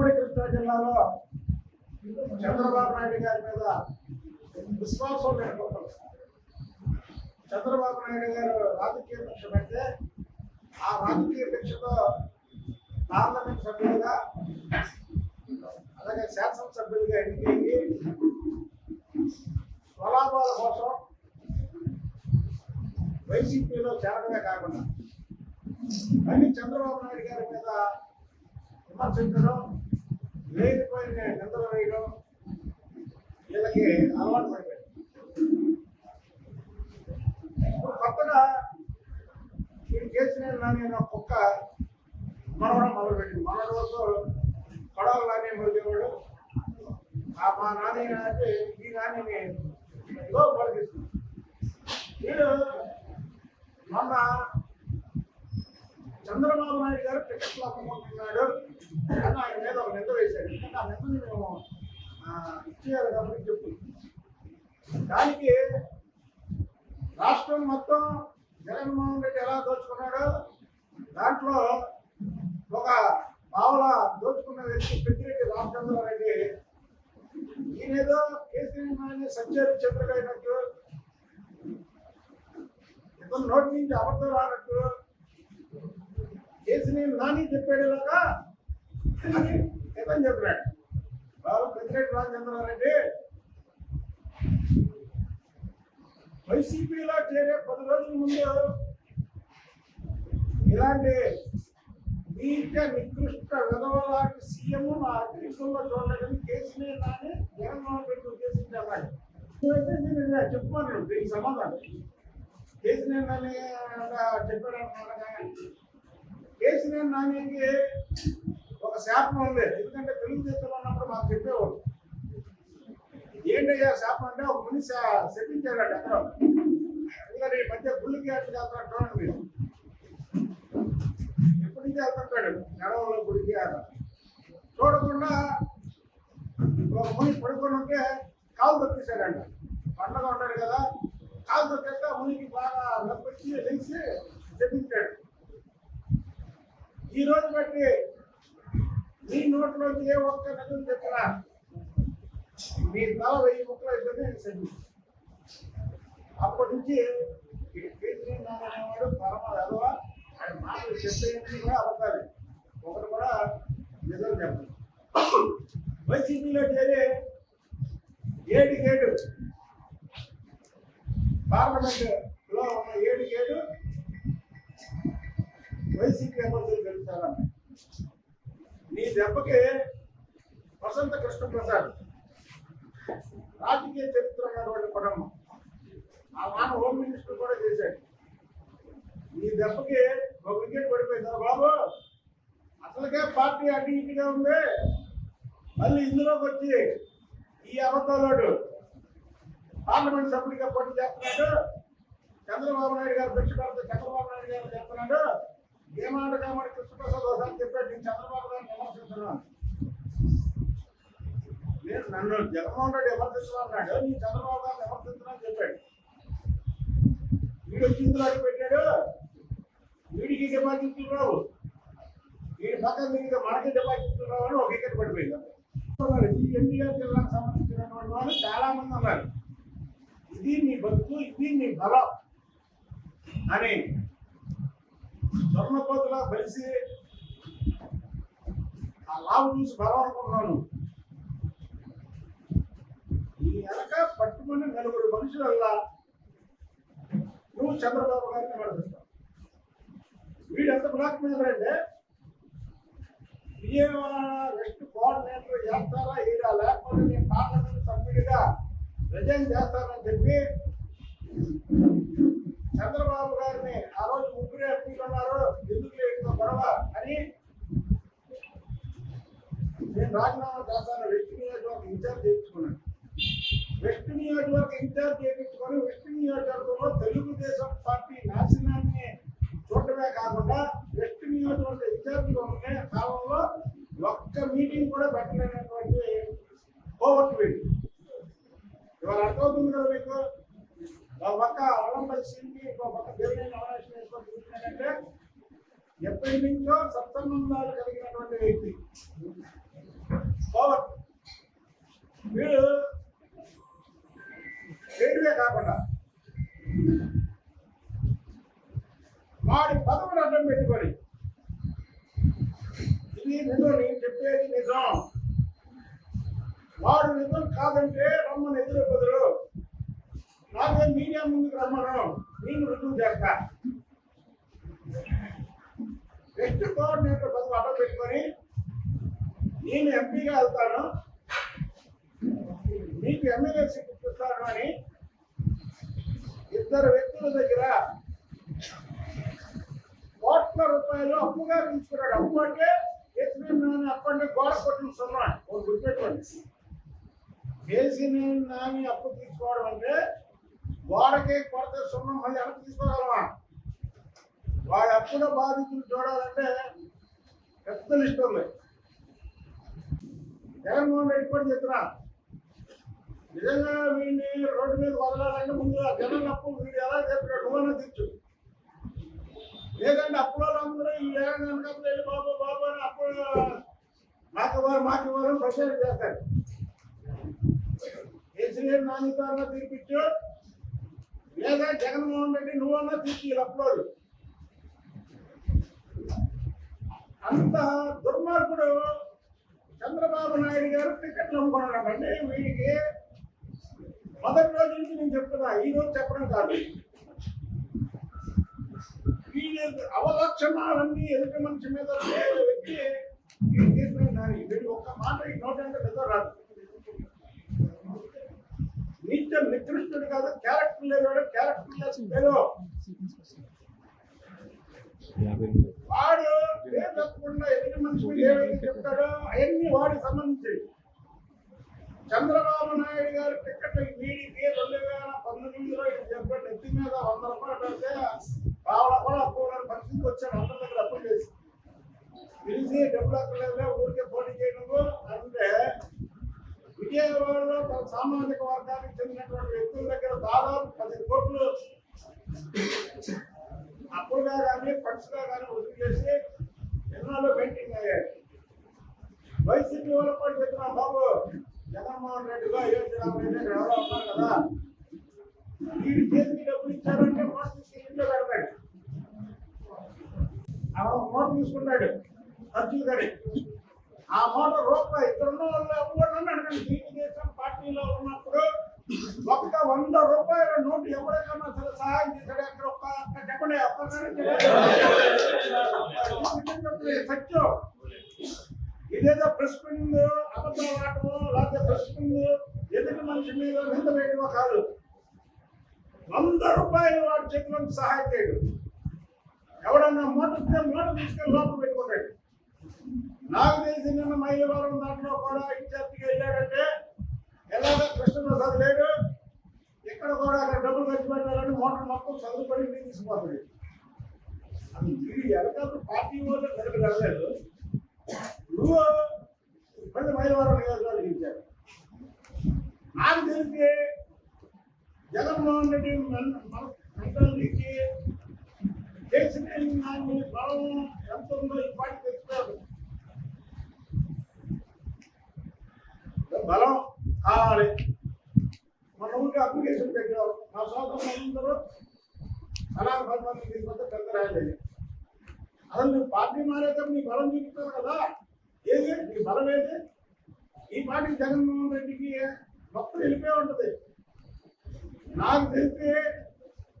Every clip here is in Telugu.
ఉమ్మడి కృష్ణా జిల్లాలో చంద్రబాబు నాయుడు గారి మీద విశ్వాసం లేకపోతాం. చంద్రబాబు నాయుడు గారు రాజకీయ పక్ష పెడితే ఆ రాజకీయ పక్షతో పార్లమెంట్ సభ్యులుగా అలాగే శాసనసభ్యులుగా ఎన్నికయ్యి స్వలాభాల కోసం వైసీపీలో చేరడమే కాకుండా మళ్ళీ చంద్రబాబు నాయుడు గారి మీద విమర్శించడం, లేనిపోయిన నిందలు వేయడం వీళ్ళకి అలవాటు పడిపోయింది. ఇప్పుడు కొత్తగా వీడు చేసిన నాని కుక్క మనవడం మొదలుపెట్టింది. మనవడం వరకు పడవలు నాని మొదలెవాడు మా నాని అంటే ఈ నానిని పలికిస్తుంది. వీడు మొన్న చంద్రబాబు నాయుడు గారు టికెట్లు అమ్ముకుంటున్నాడు అని ఆయన మీద ఒక నింద వేశాడు. ఎందుకంటే ఆ నిందని మేము ఇచ్చేయాలి కాబట్టి చెప్పు. దానికి రాష్ట్రం మొత్తం జగన్మోహన్ రెడ్డి ఎలా దోచుకున్నాడో దాంట్లో ఒక పావుల దోచుకున్న వ్యక్తి పెద్దిరెడ్డి రామచంద్రారెడ్డి ఈయనేదో కేసీఆర్ సంచారి చంద్రుడైనట్టు, ఇతను నోటి నుంచి అబద్ధం రానట్టు కేసీఆర్ నాని చెప్పేలాగా అని ఇతను చెప్పాడు. బాబు పెద్దిరెడ్డి రామచంద్రారెడ్డి వైసీపీలో చేరే 10 రోజుల ముందు ఇలాంటి నీచ నికృష్ట విధవలాంటి సీఎం నా దేశంలో చూడలేదని కేసీఆర్ నాని జగన్మోహన్ రెడ్డి ఉద్దేశించాలి. నేను చెప్పుకోను దీనికి సమాధానం. కేసీఆర్ నాని చెప్పాడు అంటున్నాను. కేసీఆర్ నానికి ఒక శాపం ఉంది. ఎందుకంటే తెలుగుదేశంలో ఉన్నప్పుడు మాకు చెప్పేవాడు. ఏంటయ్యా శాపం అంటే ఒక మనిషి శపించాడు ఎక్కడో. ఎందుకంటే ఈ మధ్య గుళ్ళకి అట్లా వెళ్తాడు మీరు. ఎప్పటి నుంచి వెళ్తుంటాడు గడవలో గుడికి చూడకుండా ఒక ముని పడుకొని ఉంటే కాలు తొక్కేశాడంట. పండగ ఉంటాడు కదా, కాలు తొక్కేస్తే మునికి బాగా నొప్పి లేచి చెప్పించాడు. ఈ రోజు బట్టి నీ నోట్లోకి ఏ ఒక్క నిజం చెప్పినా మీ తల 1000 ముక్కలు అయిపోతే నేను అప్పటి నుంచి అనేవాడు పరమ వెధవ. ఆయన మాటలు చెప్పేది కూడా అబద్ధాలి, ఒకటి కూడా నిజం చెప్పదు. వైసీపీలో చేరి 7 పార్లమెంట్లో ఉన్న 7 వైసీపీ ఎమ్మెల్యేలు గెలుస్తారన్న. నీ దెబ్బకి వసంత కృష్ణప్రసాద్ రాజకీయ చరిత్ర ఉన్నటువంటి కుటుంబం, ఆ నాన్న హోమ్ మినిస్టర్ కూడా చేశాడు. ఈ దెబ్బకి ఒక వికెట్ పడిపోయింది. బాబు అసలుకే పార్టీ అటు ఇటుగా ఉంది, మళ్ళీ ఇందులోకి వచ్చి ఈ అబద్ధాలోడు పార్లమెంట్ సభ్యుడిగా పోటీ చేస్తున్నాడు. చంద్రబాబు నాయుడు గారు భిక్ష పడితే చంద్రబాబు నాయుడు గారు చెప్తున్నాడు. ఏమాట కామని కృష్ణప్రసాద్ ఒకసారి చెప్పాడు, నేను చంద్రబాబు గారిని విమర్శిస్తున్నాను. నేను నన్ను జగన్మోహన్ రెడ్డి విమర్శిస్తున్నాడు, నీ చంద్రబాబు గారిని విమర్శిస్తున్నాను చెప్పాడు. వీడు వచ్చి ఇందులో అడిగి పెట్టాడు. వీడికి డిపాజిట్లు రావు, వీడి పక్కన తిరిగితే మనకి డిపాజిట్లు రావు అని ఒక వికెట్ పడిపోయింది. ఈ ఎన్టీఆర్ జిల్లాకు సంబంధించినటువంటి వాళ్ళు చాలా మంది ఉన్నారు. ఇది నీ బతుకు, ఇది నీ బలం అని స్వర్ణపోతులా కలిసి ఆ లాభ చూసి బలం అనుకుంటున్నాను. ఈ వెనక పట్టుకుని 4 మనుషులల్లా నువ్వు చంద్రబాబు గారిని నడిపిస్తావు. వీడు ఎంత బ్లాక్ మీద అంటే విజయవాడ వెస్ట్ కోఆర్డినేటర్ చేస్తారా ఈడ, లేకపోతే నేను పార్లమెంట్ సభ్యుడిగా రిజైన్ చేస్తానని చెప్పి చంద్రబాబు గారిని ఆ రోజు 3 ఎంపీలు ఉన్నారు, ఎందుకు లేదు గొడవ అని నేను రాజీనామా చేస్తాను. వెస్ట్ నియోజకవర్గం ఇన్ఛార్జ్ చేయించుకున్నాను. వెస్ట్ నియోజకవర్గం ఇన్ఛార్జ్ చేయించుకొని వెస్ట్ నియోజకవర్గంలో తెలుగుదేశం పార్టీ నాశనాన్ని చూడటమే కాకుండా వెస్ట్ నియోజకవర్గ ఇన్ఛార్జిగా ఉండే కాలంలో ఒక్క మీటింగ్ కూడా పెట్టలేనటువంటి కోవర్ట్ వీడి. ఇవాళ అర్థమవుతుంది కదా మీకు. ఒక పక్క అలంపల్లి సింగి, ఒక పక్క దేవుని నామినేషన్ వేసుకొని చూస్తున్నాడంటే ఎప్పటి నుంచో సత్సంబంధాలు కలిగినటువంటి వ్యక్తి. వీడు చేయడమే కాకుండా వాడి పదవులు అడ్డం పెట్టుకొని ఇది నిజం, నేను చెప్పేది నిజం, వాడు నిజం కాదంటే రమ్మని ఎదురు బదులు నాకే మీడియా ముందుకు రమ్మను, నేను రుజువు చేస్తా. నెక్స్ట్ కోఆర్డినేటర్ పదవి అడ్డం పెట్టుకొని నేను ఎంపీగా వెళ్తాను, మీకు ఎమ్మెల్యే సీట్ ఇస్తాను అని ఇద్దరు వ్యక్తుల దగ్గర కోట్ల రూపాయలు అప్పుగా తీసుకున్నాడు. అప్పు అంటే కేసీఆర్ అప్పంటే గోడ కొట్టిన సున్నా ఒక గుర్తుపెట్టుకోండి. కేసీఆర్ నాని అప్పు తీసుకోవడం అంటే గోడకే కొడితే సున్నం మళ్ళీ అప్పు తీసుకోగలమా? వాడి అప్పుల బాధితులు చూడాలంటే పెద్ద లిస్ట్ ఉంది. జగన్మోహన్ రెడ్డి కూడా చెప్తున్నా, నిజంగా వీడిని రోడ్డు మీద వదలాలంటే ముందు ఆ జనం అప్పు వీడు ఎలా చెప్పాడు నువ్వన్నా తీర్చు, లేదంటే అప్పులో అందరూ ఈ ఏడాది వెళ్ళి బాబు బాబు అని అప్పుడు మాకు ఇవ్వాలని ప్రచారం చేస్తారు. కేసీఆర్ నానితో అన్నా తీర్పిచ్చు, లేదా జగన్మోహన్ రెడ్డి నువ్వన్నా తీర్చి అప్పులోడు. అంత దుర్మార్గుడు చంద్రబాబు నాయుడు గారు టికెట్లు అమ్ముకున్నాడంటే వీడికి మొదటి రోజు నుంచి నేను చెప్తున్నా, ఈ రోజు చెప్పడం కాదు. వీడి అవలక్షణాలన్నీ ఎదుటి మనిషి మీద వ్యక్తి నాని వీడి ఒక్క మాట ఈ నోటంటే నిజం రాదు. నిత్యం నికృష్టుడు కాదు, క్యారెక్టర్ లేవాడు, క్యారెక్టర్ లెస్ పేరు. వాడు పేరు తప్పకుండా ఎదుటి మనిషి మీద ఏవైతే చెప్తాడో అవన్నీ వాడికి సంబంధించి. చంద్రబాబు నాయుడు గారు టికెట్ వీడికి 2019లో చెప్పండి నెత్తి మీద 100 రూపాయలు పెడితే కావాల కూడా అప్పు పరిస్థితికి వచ్చాడు. అందరి దగ్గర అప్పులు చేసి పిలిచి డబ్బులు అక్కర్లేదు ఊరికే పోటీ చేయడము అంటే విజయవాడలో తన సామాజిక వర్గానికి చెందినటువంటి వ్యక్తుల దగ్గర దాదాపు 10 కోట్లు అప్పులుగా కానీ ఫండ్స్గా కానీ వసూలు చేసి ఎన్నాళ్ళు పెయింటింగ్ అయ్యాడు. వైసీపీ వాళ్ళు కూడా చెప్తున్నాం, బాబు జగన్మోహన్ రెడ్డిగా ఎవరో ఉన్నారు కదా, వీడి చేతికి డబ్బులు ఇచ్చారంటే నోట్ తీసుకుని ఇంట్లో పెడతాడు. అక్కడ నోట్ తీసుకుంటాడు ఖర్చులు కానీ, ఆ నోట రూపాయి ఇక్కడ ఉన్న వాళ్ళు ఎవరు అడగండి. తెలుగుదేశం పార్టీలో ఉన్నప్పుడు ఒక్క 100 రూపాయల నోటు ఎవరికన్నా సరే సహాయం చేశాడు అక్కడ ఒక్క చెప్పండి. సత్యం ఇదేదో ప్రెస్మెంట్ అబద్ధాలు ఆటమో లేకపోతే ప్రెస్మెంట్ ఎదుటి మనిషి మీద నింద వేయడమో కాదు. 100 రూపాయలు వాడి చేతిలో సహాయం చేయడు. ఎవడన్నా మూట తీసుకెళ్ళి లోపల పెట్టుకుంటాడు. నాకు తెలిసి నిన్న మైలవరం దాంట్లో కూడా ఇన్ఛార్జిగా వెళ్ళాడంటే ఎలాగో కృష్ణప్రసాద్ లేడు, ఇక్కడ కూడా అక్కడ డబ్బులు ఖర్చు పెట్టాలని మోటార్ మొత్తం చదువుకొని తీసుకుపోతాడు. అది వీడి ఎలకాలు పార్టీ వాళ్ళు వెనక వెళ్ళలేదు. నువ్వు మళ్ళీ మైలవరం నియోజకవర్గం ఇచ్చారు. నాకు తెలిసి జగన్మోహన్ రెడ్డి మంత్రాలకి కేసీఆర్ నాని బలం ఎంత ఉందో ఈ పార్టీ తెచ్చుకోరు. బలం కావాలి. మన ఊరికి అప్లికేషన్ పెట్టావు, మా సోదరులందరూ అలా 10 మంది తీసుకుంటే పెద్ద రాయలేదు. అసలు నువ్వు పార్టీ మారేటప్పుడు నీ బలం చూపిస్తావు కదా, ఏది నీ బలం ఏది? ఈ పార్టీ జగన్మోహన్ రెడ్డికి మొత్తం వెళ్ళిపోయి ఉంటుంది. నాకు తెలిసి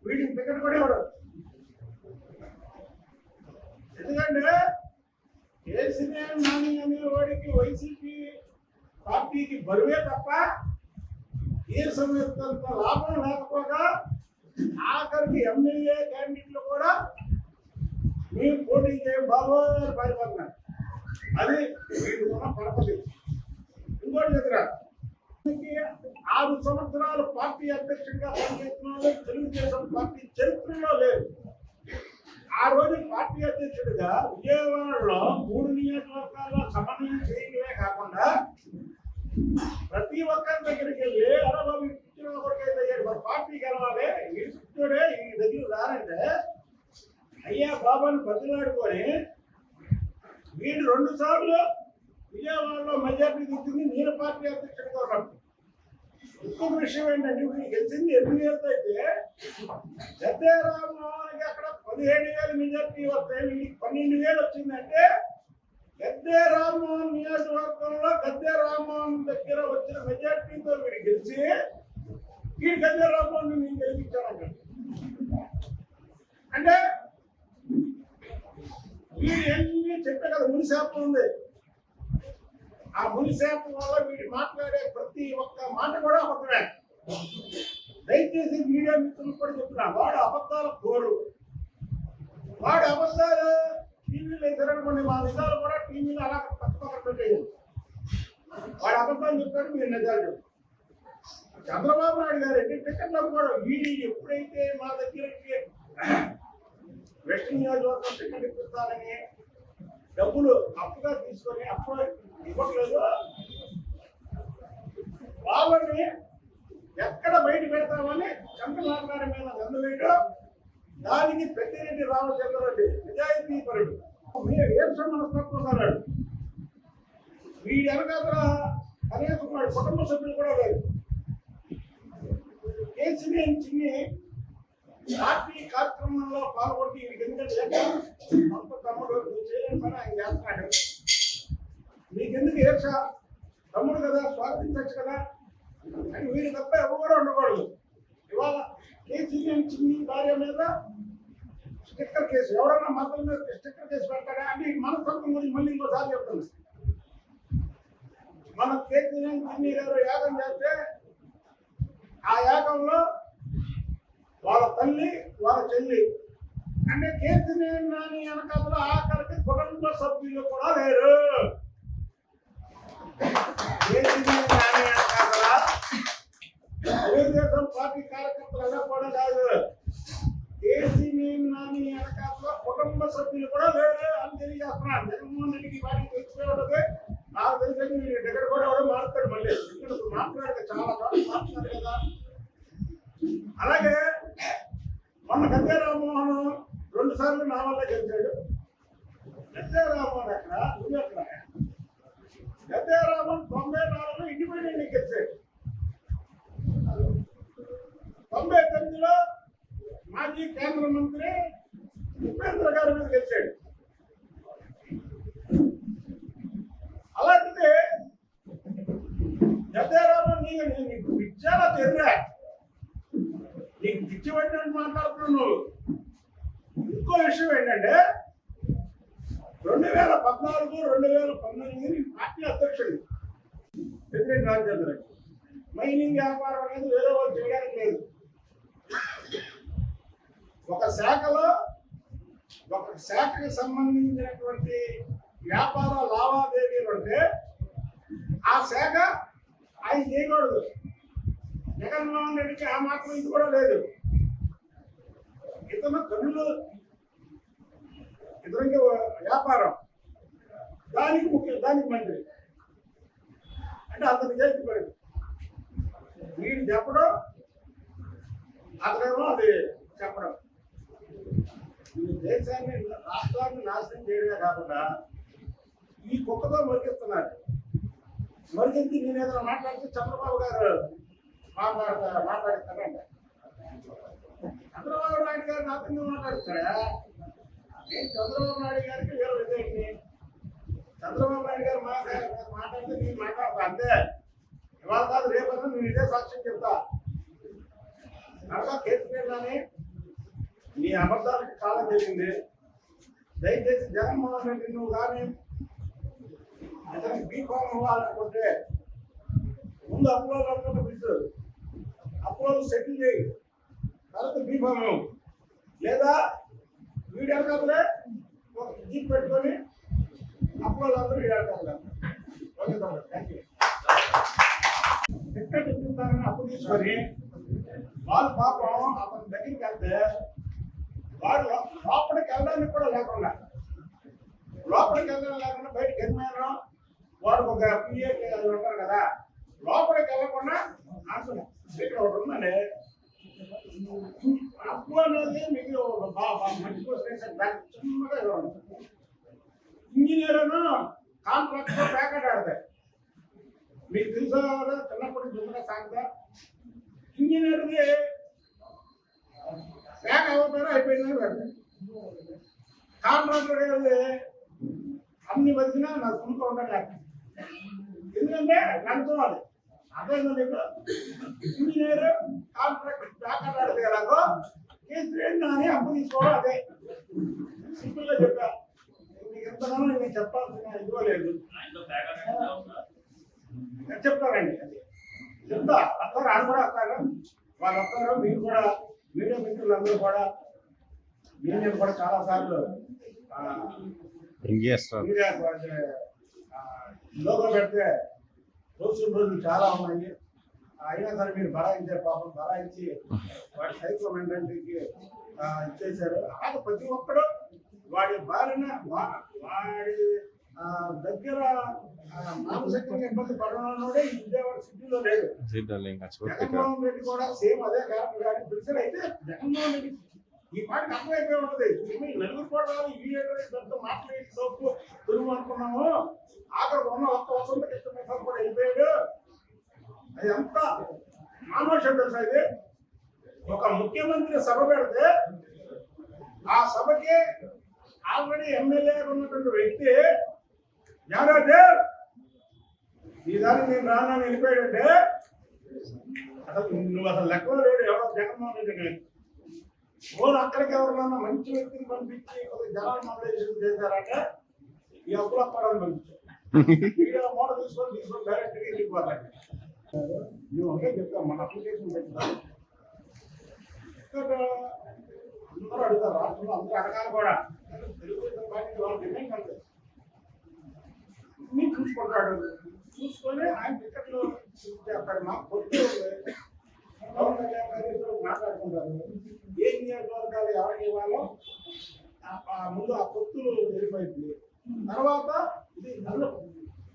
వీడికి టికెట్ కూడా ఇవ్వడు. ఎందుకంటే కేసీఆర్ నాని అనేవాడికి వైసీపీ పార్టీకి బరువే తప్ప ఏ సమయంత లాభం లేకపోగా ఆఖరికి ఎమ్మెల్యే క్యాండిడేట్లు కూడా మేము పోటీ చేయం బాబు అని పారిపోతున్నారు. అది వీడు ఉన్న పరపతి. ఇంకోటి దగ్గర 6 సంవత్సరాలు పార్టీ అధ్యక్షుడిగా పనిచేస్తున్న తెలుగుదేశం పార్టీ చరిత్రలో లేదు. ఆ రోజు పార్టీ అధ్యక్షుడిగా విజయవాడలో 3 నియోజకవర్గాల్లో సమన్వయం చేయడమే కాకుండా ప్రతి ఒక్కరి దగ్గరికి వెళ్ళి అరబాబు ఇచ్చిన ఒకరికైతే పార్టీ గెలవాలి ఈ శిక్షుడే ఈ దగ్గర రానంటే అయ్యా బాబాని బతిలాడుకొని వీడు 2 సార్లు విజయవాడలో మెజార్టీ తెచ్చింది నేను పార్టీ అధ్యక్షుడిగా ఉన్నాను. ఇంకొక విషయం ఏంటంటే వీడికి గెలిచింది 8,000 అయితే గద్దె రామ్మోహన్కి అక్కడ 17,000 మెజార్టీ వస్తే వీడికి 12,000 వచ్చిందంటే గద్దె రామ్మోహన్ నియోజకవర్గంలో గద్దె రామ్మోహన్ దగ్గర వచ్చిన మెజార్టీతో వీడు గెలిచి ఈ గద్దె రామ్మోహన్ నేను గెలిపించాను. అంటే వీడు ఎన్ని చెప్పే కదా మునిశాపం ఉంది. ఆ మునిశాపం వల్ల వీడు మాట్లాడే ప్రతి ఒక్క మాట కూడా అబద్ధమే. దయచేసి మీడియా మిత్రులు కూడా చెప్తున్నా, వాడు అబద్ధాల కోరు. వాడు అబద్ధాలు టీవీలో ఎదురనుకోండి, మా నిజాలు కూడా టీవీలో అలా పక్కన పెట్టేయాలి. వాడు అబద్ధాలు చెప్తాడు, మీరు నిజాలు చెప్తారు. చంద్రబాబు నాయుడు గారు ఎన్ని టికెట్లు కూడా వీడి ఎప్పుడైతే మా దగ్గరికి వెస్ట్ నియోజకవర్గం టికెట్ ఇప్పిస్తారని డబ్బులు అప్పుగా తీసుకొని అప్పుడు ఇవ్వట్లేదు, వాళ్ళని ఎక్కడ బయట పెడతామని చంద్రబాబు గారి మీద గందు వేయడం. దానికి పెద్దిరెడ్డి రామచంద్రరెడ్డి నిజాయితీ పరుడు, మీరు ఏం మనస్తత్వం అన్నాడు. వీడి వెనకాల కనీసం వాడి కుటుంబ సభ్యులు కూడా లేదు. కేసీఆర్ చిన్ని పార్టీ కార్యక్రమంలో పాల్గొంటే ఎందుకంటే మొత్తం తమ్ముడు చేయని పని ఆయన చేస్తున్నాడు. నీకెందుకు ఏర్ష తమ్ముడు కదా, స్వాగతించచ్చు కదా అని వీరు తప్ప ఎవరు ఉండకూడదు. ఇవాళ కేసీఆర్ చిన్ని భార్య మీద స్టిక్కర్ కేసు, ఎవరన్నా మతం మీద స్టిక్కర్ కేసు పెడతాడా అంటే మన సొంతం గురించి మళ్ళీ ఇంకోసారి చెప్తుంది. మన కేసీఆర్ చిన్ని గారు యాగం చేస్తే ఆ యాగంలో వాళ్ళ తల్లి వాళ్ళ చెల్లి అంటే కేసీఆర్ నాని వెనకాల ఆఖరికి కుటుంబ సభ్యులు కూడా లేరు. కేసీఆర్ నాని వెనకాల తెలుగుదేశం పార్టీ కార్యకర్తలు ఎలా కూడా కాదు, కేసీఆర్ నాని వెనకాల కుటుంబ సభ్యులు కూడా లేరు అని తెలియజేస్తున్నారు. జగన్మోహన్ రెడ్డికి వాటికి తెచ్చిపోయి నాకు తెలిసి మీరు దగ్గర కూడా ఎవడో మారుతాడు. మళ్ళీ ఇక్కడ మాట్లాడితే చాలా చోట్ల మాట్లాడు కదా. అలాగే మొన్న గద్దె రామ్మోహన్ 2 సార్లు నా వల్ల గెలిచాడు. గద్దె రామ్మోహన్ ఎక్కడ, నువ్వు ఎక్కడ? గద్దె రామ్మోహన్ 94లో ఇండిపెండెంట్ గెలిచాడు. 99లో మాజీ కేంద్ర మంత్రి ఉపేంద్ర గారి మీద గెలిచాడు. అలాంటిది గద్దె రామ్మోహన్ నీకు విద్యాలా తెర్రా, నీకు పిచ్చి పట్టినట్టు మాట్లాడుతున్నావు నువ్వు. ఇంకో విషయం ఏంటంటే 2014, 2019 పార్టీ అధ్యక్షుడు పెద్దిరెడ్డి రామచంద్ర మైనింగ్ వ్యాపారం అనేది వేరే వాళ్ళు చేయడానికి లేదు. ఒక శాఖకి సంబంధించినటువంటి వ్యాపార లావాదేవీలు ఉంటే ఆ శాఖ ఆయన చేయకూడదు. జగన్మోహన్ రెడ్డికి ఆ మాత్రం ఇది కూడా లేదు. ఇతను కన్నులు ఇతనికి వ్యాపారం, దానికి ముఖ్యం, దానికి మంత్రి అంటే అతను చేతి పడి వీడు చెప్పడం, అతనేమో అది చెప్పడం. ఈ దేశాన్ని రాష్ట్రాన్ని నాశనం చేయడమే కాకుండా ఈ కుక్కతో మరికిస్తున్నారు. మరికించి నేను ఏదైనా మాట్లాడితే చంద్రబాబు గారు మాట్లాడిస్తానంట. చంద్రబాబు నాయుడు గారు నాతో మాట్లాడుతాడా? నేను చంద్రబాబు నాయుడు గారికి వేరే విధంగా చంద్రబాబు నాయుడు గారు మాట్లాడితే నేను మాట్లాడతా అంతే. ఇవాళ కాదు రేపన్నా నేను ఇదే సాక్ష్యం చెప్తా. కనుక కేసుకెళ్ళాని నీ అబద్ధాలకు కాలం జరిగింది. దయచేసి జగన్మోహన్ రెడ్డి నువ్వు కానీ అతనికి బీఫామ్ ఇవ్వాలనుకుంటే ముందు అప్రోలు పిలుచు, అప్రోలు సెటిల్ చేయి, తర్వాత బీఫామ్ ఇవ్వు. లేదా వీడియో కాదులే ఒక జీప్ పెట్టుకొని అప్రోలు అందరూ వీడియో కాదు. ఓకే తమ్ముడు, థ్యాంక్ యూ. టికెట్ ఇప్పిస్తారని అప్పు తీసుకొని వాళ్ళు పాపం అతని దగ్గరికి వెళ్తే వాడు లోపలికి వెళ్ళడానికి కూడా లేకుండా బయటకు వెళ్ళినాను. వాడు ఒక పిఏ ఉంటారు కదా, లోపలికి వెళ్ళకుండా అంటున్నా ఇక్కడ ఒకటి ఉందండి. అప్పు అనేది మీకు మంచి కోసం దానికి చిన్నగా ఇంజనీర్ కాంట్రాక్ట్ ప్యాకెట్ ఆడతాయి. మీకు తెలుసా చిన్నప్పటి నుంచి ఉన్న సాగుతా ఇంజనీర్ది ప్యాక్ అవ్వకపోయినా అయిపోయిందని పెడతాయి. కాంట్రాక్టర్ అన్ని బతికినా నా సొంత ఉండాలి. ఎందుకంటే లంచం అది అర్థమైందా మీకు? ఇంజనీర్ కాంట్రాక్ట్ ప్యాకెట్ ఆడితే ఎలాగో కేసు అని అప్పు తీసుకోవడం అదే. సింపుల్ గా చెప్పా. మీకు ఎంతగానో నేను చెప్పాల్సిన ఇవ్వలేదు. చెప్తారండి అది చెప్తా. వస్తారు వాళ్ళు కూడా వస్తారు. వాళ్ళు వస్తారు. మీరు కూడా మీడియా మిత్రులందరూ కూడా నేను కూడా చాలా సార్లు మీడియా లోగో పెడితే రోజులు చాలా ఉన్నాయి. అయినా సరే మీరు బరాయించారు. పాపం బరాయించి వాడి సైకో మెంటాలిటీకి ఇచ్చేశారు. అలాగే ప్రతి ఒక్కడు వాడి భార్యన వాడి దగ్గర మానసికంగా ఇబ్బంది పడడంలోనే ఈ విజయవాడ సిటీలో లేదు. జగన్మోహన్ రెడ్డి కూడా సేమ్ అదే క్యారెక్టర్. కానీ పిలిచిన అయితే జగన్మోహన్ రెడ్డి ఈ పాటికి అర్థమైపోయి ఉంటుంది. నలుగురు కూడా ఈ పెద్ద మాట్లాడి తప్పు తురుము అనుకున్నాము. ఆఖరికి ఉన్న ఒక్క వసంత కృష్ణ కూడా వెళ్ళిపోయాడు. అది అంత మానవశం తెలుసా? ఇది ఒక ముఖ్యమంత్రి సభ పెడితే ఆ సభకి ఆల్రెడీ ఎమ్మెల్యే ఉన్నటువంటి వ్యక్తి జ్ఞానోదయ్ ఈ దాన్ని నేను రానని వెళ్ళిపోయాడంటే అసలు నువ్వు అసలు లెక్కలో లేడు. ఎవరో జగన్మోహన్ రెడ్డి ఓన్ అక్కడికి ఎవరినన్నా మంచి వ్యక్తిని పంపించి జనాలు మొబిలైజేషన్ చేశారంటే ఈ అప్పుల పడాలని పంపించారు. మోడల్ తీసుకొని డైరెక్ట్ గా వెళ్ళిపోతాడు. మేము ఒకే చెప్తాం. మన అప్లికేషన్ పెడతాం. అందరూ అడుగుతారు. రాష్ట్రంలో అందరూ అడగాలి కూడా. తెలుగుదేశం పార్టీ వాళ్ళు డిమాండ్ అంటారు. మీరు చూసుకుంటాడు. చూసుకొని ఆయన టికెట్లు అక్కడ మాకు పొత్తు మాట్లాడుకుంటారు. ఏ నియోజకవర్గాలు ఎవరికి ఇవ్వాలో ముందు ఆ పొత్తులు వెళ్ళిపోయింది. తర్వాత ఇది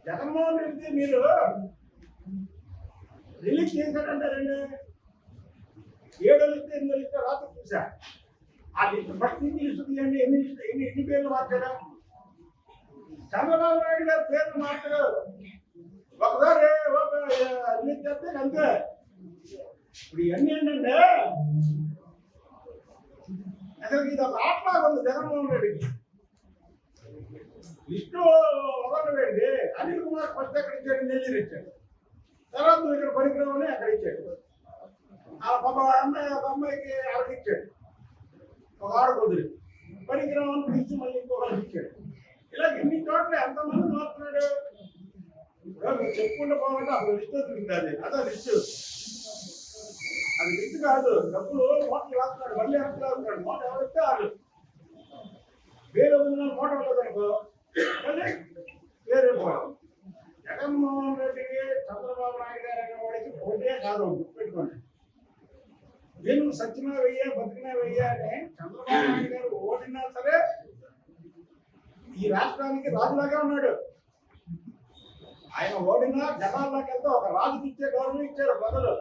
జగన్మోహన్ రెడ్డి మీరు రిలీజ్ చేశాడంటే 7 లిస్ట్ 8 లిస్ట్ రాత్రి చూసా. ఆ లిస్ట్ ఫస్ట్ నుంచి లిస్ట్ తీయండి. ఎన్ని పేర్లు మార్చాడా? చంద్రబాబు నాయుడు గారు పేర్లు మార్చాడు. ఒకసారి అన్ని చేస్తే అంతే. ఇప్పుడు ఇవన్నీ ఏంటంటే అసలు ఇది ఒక ఆటలాగా ఉంది జగన్మోహన్ రెడ్డికి. లిస్టు వదలండి. అనిల్ కుమార్ ఫస్ట్ ఎక్కడ ఇచ్చాడు? నెల్లూరు ఇచ్చాడు. తర్వాత నువ్వు ఇక్కడ పరిగ్రహం అక్కడ ఇచ్చాడు. ఆ అమ్మాయికి అరకు ఇచ్చాడు. ఒక ఆడ కుదిరి పరిగ్రహం తీసి మళ్ళీ ఇంకొకరికి ఇచ్చాడు. ఇలా ఎన్ని చోట్ల ఎంతమంది మారుతున్నాడు? మీరు చెప్పుకుంటూ పోవాలంటే అప్పుడు లిస్ట్ వస్తుంది. అదే లిస్టు. అది లిస్ట్ కాదు. డబ్బులు మోటార్ రాస్తున్నాడు. మళ్ళీ ఎంత రాస్తున్నాడు? మోటార్ ఎవరిస్తే వాళ్ళు వేరే మోటార్ లేదనుకో మళ్ళీ వేరే పోవడం. జగన్మోహన్ రెడ్డికి చంద్రబాబు నాయుడు గారు అనే వాడికి ఒకటే కాదు. గుర్తుపెట్టుకోండి. నేను సచ్చినా వెయ్యా బతికినా వెయ్యా అని చంద్రబాబు నాయుడు గారు ఓడినా సరే ఈ రాష్ట్రానికి రాజులాగా ఉన్నాడు. ఆయన ఓడినా జనాల్లోకి వెళ్తే ఒక రాజుకి ఇచ్చే గౌరవం ఇచ్చారు ప్రజలు.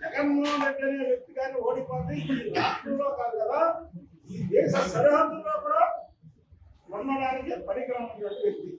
జగన్మోహన్ రెడ్డి అనే వ్యక్తి కానీ ఓడిపోతే ఈ రాష్ట్రంలో కాదు కదా, ఈ దేశ సరిహద్దుల్లో కూడా ఉండడానికి పనికిరాని వ్యక్తి.